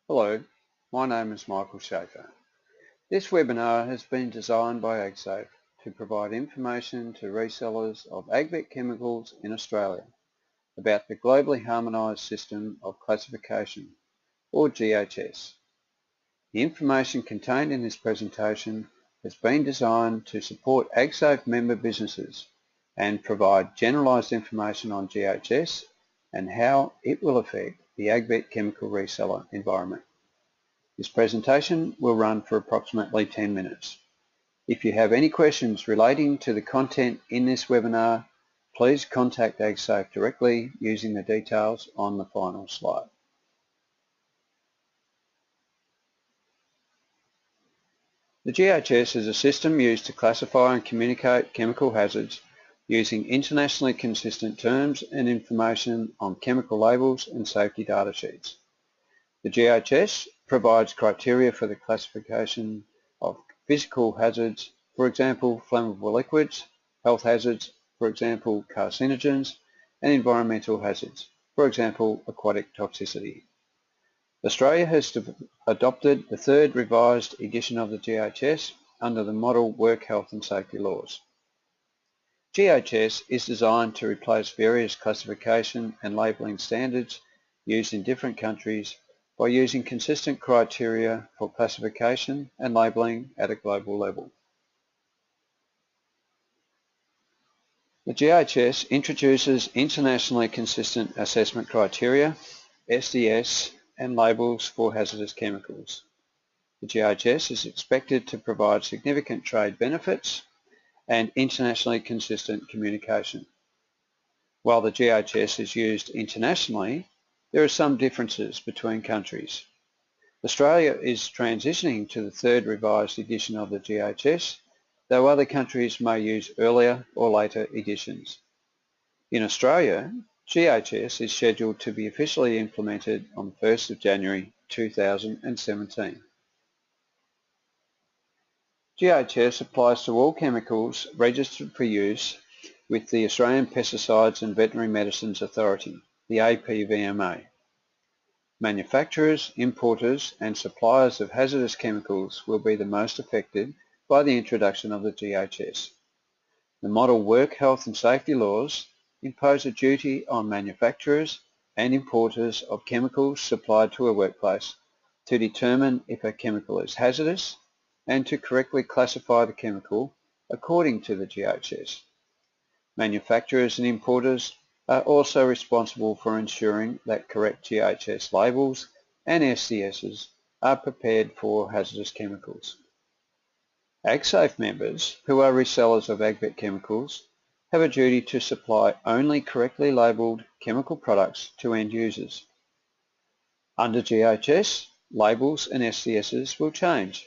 Hello, my name is Michael Schaefer. This webinar has been designed by AgSafe to provide information to resellers of agvet chemicals in Australia about the globally harmonised system of classification, or GHS. The information contained in this presentation has been designed to support AgSafe member businesses and provide generalised information on GHS and how it will affect the agvet chemical reseller environment. This presentation will run for approximately 10 minutes. If you have any questions relating to the content in this webinar, please contact AgSafe directly using the details on the final slide. The GHS is a system used to classify and communicate chemical hazards using internationally consistent terms and information on chemical labels and safety data sheets. The GHS provides criteria for the classification of physical hazards, for example, flammable liquids, health hazards, for example, carcinogens, and environmental hazards, for example, aquatic toxicity. Australia has adopted the third revised edition of the GHS under the Model Work Health and Safety Laws. GHS is designed to replace various classification and labelling standards used in different countries by using consistent criteria for classification and labelling at a global level. The GHS introduces internationally consistent assessment criteria, SDS, and labels for hazardous chemicals. The GHS is expected to provide significant trade benefits and internationally consistent communication. While the GHS is used internationally, there are some differences between countries. Australia is transitioning to the third revised edition of the GHS, though other countries may use earlier or later editions. In Australia, GHS is scheduled to be officially implemented on 1st of January 2017. GHS applies to all chemicals registered for use with the Australian Pesticides and Veterinary Medicines Authority, the APVMA. Manufacturers, importers and suppliers of hazardous chemicals will be the most affected by the introduction of the GHS. The Model Work Health and Safety Laws impose a duty on manufacturers and importers of chemicals supplied to a workplace to determine if a chemical is hazardous and to correctly classify the chemical according to the GHS. Manufacturers and importers are also responsible for ensuring that correct GHS labels and SDSs are prepared for hazardous chemicals. AgSafe members, who are resellers of agvet chemicals, have a duty to supply only correctly labelled chemical products to end users. Under GHS, labels and SDSs will change,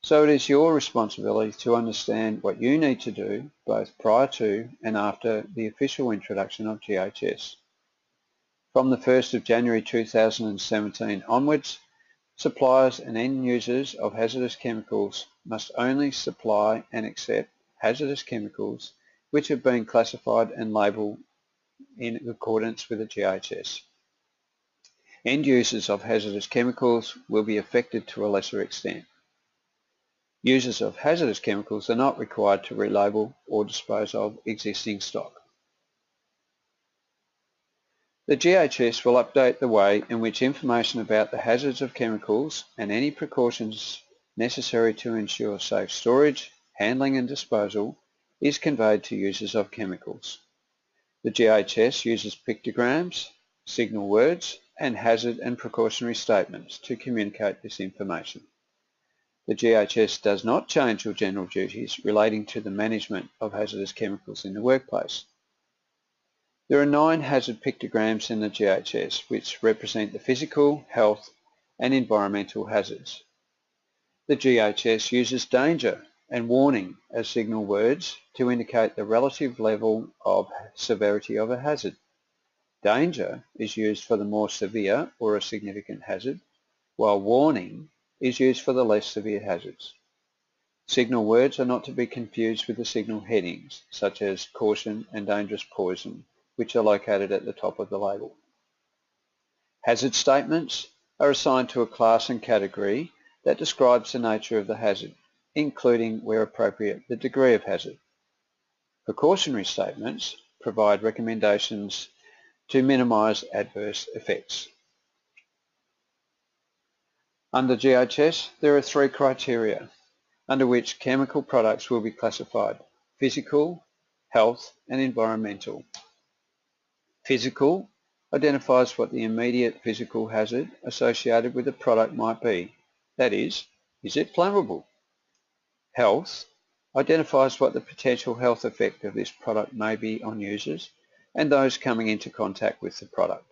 so it is your responsibility to understand what you need to do both prior to and after the official introduction of GHS. From the 1st of January 2017 onwards, suppliers and end users of hazardous chemicals must only supply and accept hazardous chemicals which have been classified and labelled in accordance with the GHS. End users of hazardous chemicals will be affected to a lesser extent. Users of hazardous chemicals are not required to relabel or dispose of existing stock. The GHS will update the way in which information about the hazards of chemicals and any precautions necessary to ensure safe storage, handling and disposal is conveyed to users of chemicals. The GHS uses pictograms, signal words and hazard and precautionary statements to communicate this information. The GHS does not change your general duties relating to the management of hazardous chemicals in the workplace. There are 9 hazard pictograms in the GHS which represent the physical, health and environmental hazards. The GHS uses danger and warning as signal words to indicate the relative level of severity of a hazard. Danger is used for the more severe or a significant hazard, while warning is used for the less severe hazards. Signal words are not to be confused with the signal headings, such as caution and dangerous poison, which are located at the top of the label. Hazard statements are assigned to a class and category that describes the nature of the hazard, including, where appropriate, the degree of hazard. Precautionary statements provide recommendations to minimise adverse effects. Under GHS, there are 3 criteria under which chemical products will be classified: physical, health and environmental. Physical identifies what the immediate physical hazard associated with the product might be. That is it flammable? Health identifies what the potential health effect of this product may be on users and those coming into contact with the product.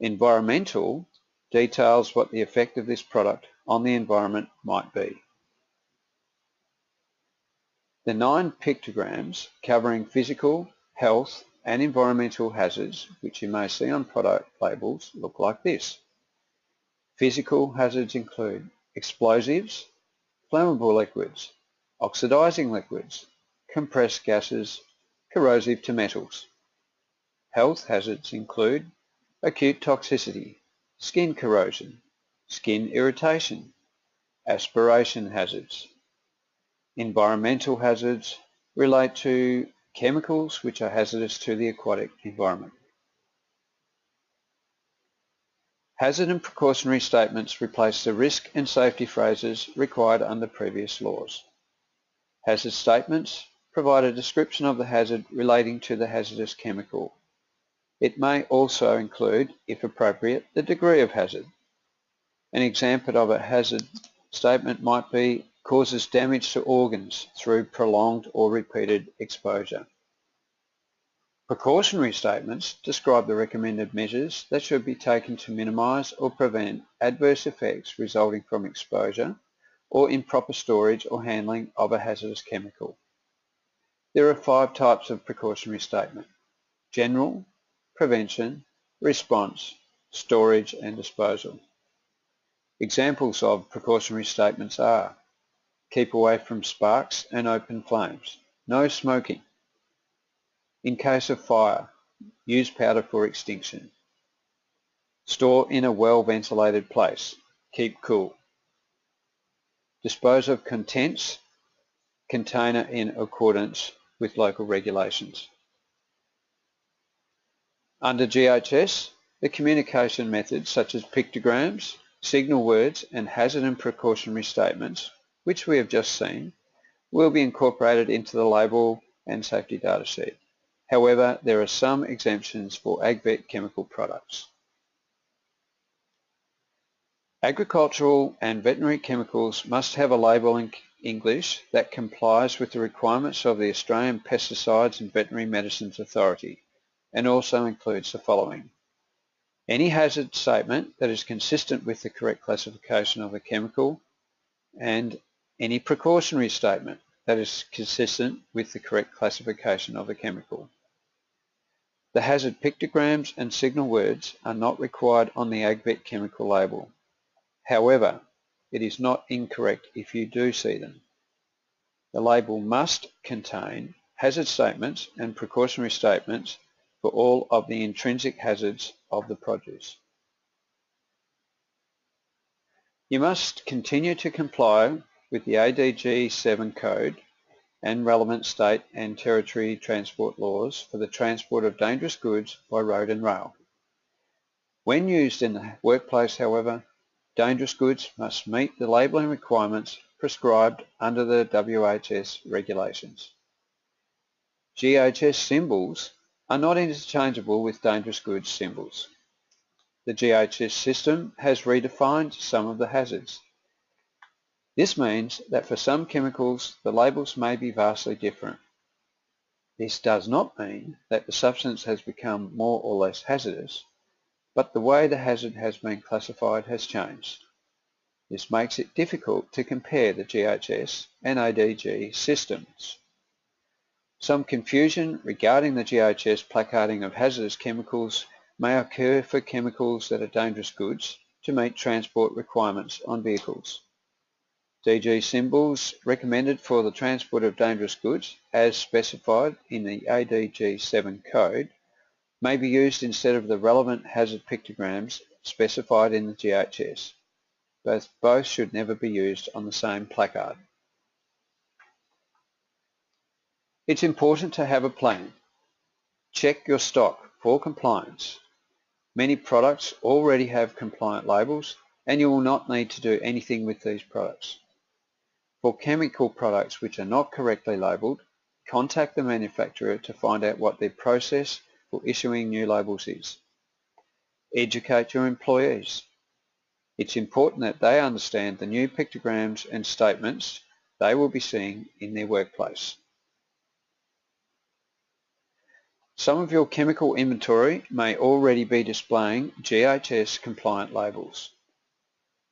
Environmental details what the effect of this product on the environment might be. The 9 pictograms covering physical, health and environmental hazards, which you may see on product labels, look like this. Physical hazards include explosives, flammable liquids, oxidizing liquids, compressed gases, corrosive to metals. Health hazards include acute toxicity, skin corrosion, skin irritation, aspiration hazards. Environmental hazards relate to chemicals which are hazardous to the aquatic environment. Hazard and precautionary statements replace the risk and safety phrases required under previous laws. Hazard statements provide a description of the hazard relating to the hazardous chemical. It may also include, if appropriate, the degree of hazard. An example of a hazard statement might be causes damage to organs through prolonged or repeated exposure. Precautionary statements describe the recommended measures that should be taken to minimise or prevent adverse effects resulting from exposure or improper storage or handling of a hazardous chemical. There are 5 types of precautionary statement: general, prevention, response, storage and disposal. Examples of precautionary statements are: keep away from sparks and open flames, no smoking. In case of fire, use powder for extinction. Store in a well-ventilated place, keep cool. Dispose of contents container in accordance with local regulations. Under GHS, the communication methods such as pictograms, signal words and hazard and precautionary statements, which we have just seen, will be incorporated into the label and safety data sheet. However, there are some exemptions for AgVet chemical products. Agricultural and veterinary chemicals must have a label in English that complies with the requirements of the Australian Pesticides and Veterinary Medicines Authority and also includes the following: any hazard statement that is consistent with the correct classification of the chemical, and any precautionary statement that is consistent with the correct classification of the chemical. The hazard pictograms and signal words are not required on the AgVet chemical label. However, it is not incorrect if you do see them. The label must contain hazard statements and precautionary statements for all of the intrinsic hazards of the produce. You must continue to comply with the ADG 7 code and relevant state and territory transport laws for the transport of dangerous goods by road and rail. When used in the workplace, however, dangerous goods must meet the labelling requirements prescribed under the GHS regulations. GHS symbols are not interchangeable with dangerous goods symbols. The GHS system has redefined some of the hazards. This means that for some chemicals, the labels may be vastly different. This does not mean that the substance has become more or less hazardous, but the way the hazard has been classified has changed. This makes it difficult to compare the GHS and ADG systems. Some confusion regarding the GHS placarding of hazardous chemicals may occur for chemicals that are dangerous goods to meet transport requirements on vehicles. DG symbols recommended for the transport of dangerous goods as specified in the ADG 7 code may be used instead of the relevant hazard pictograms specified in the GHS. Both should never be used on the same placard. It's important to have a plan. Check your stock for compliance. Many products already have compliant labels, and you will not need to do anything with these products. For chemical products which are not correctly labelled, contact the manufacturer to find out what their process for issuing new labels is. Educate your employees. It's important that they understand the new pictograms and statements they will be seeing in their workplace. Some of your chemical inventory may already be displaying GHS compliant labels.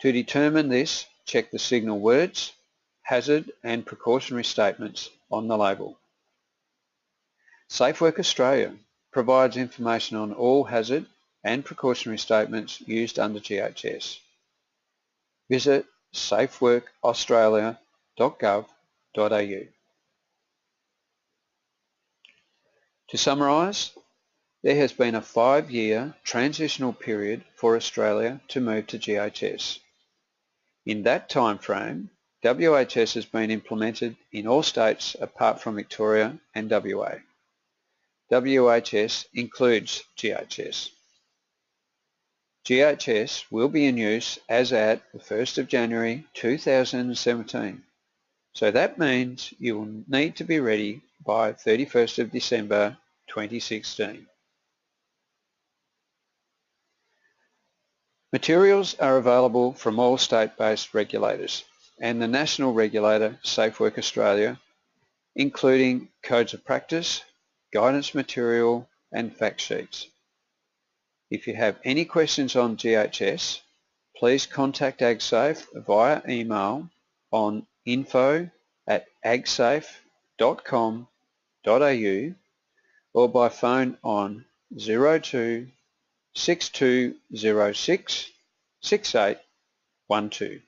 To determine this, check the signal words, hazard and precautionary statements on the label. Safe Work Australia provides information on all hazard and precautionary statements used under GHS. Visit safeworkaustralia.gov.au. To summarise, there has been a 5-year transitional period for Australia to move to GHS. In that time frame, WHS has been implemented in all states apart from Victoria and WA. WHS includes GHS. GHS will be in use as at the 1st of January 2017. So that means you will need to be ready by 31st of December 2016. Materials are available from all state-based regulators and the national regulator, Safe Work Australia, including codes of practice, guidance material and fact sheets. If you have any questions on GHS, please contact AgSafe via email on info@agsafe.com.au or by phone on 02 6206 6812.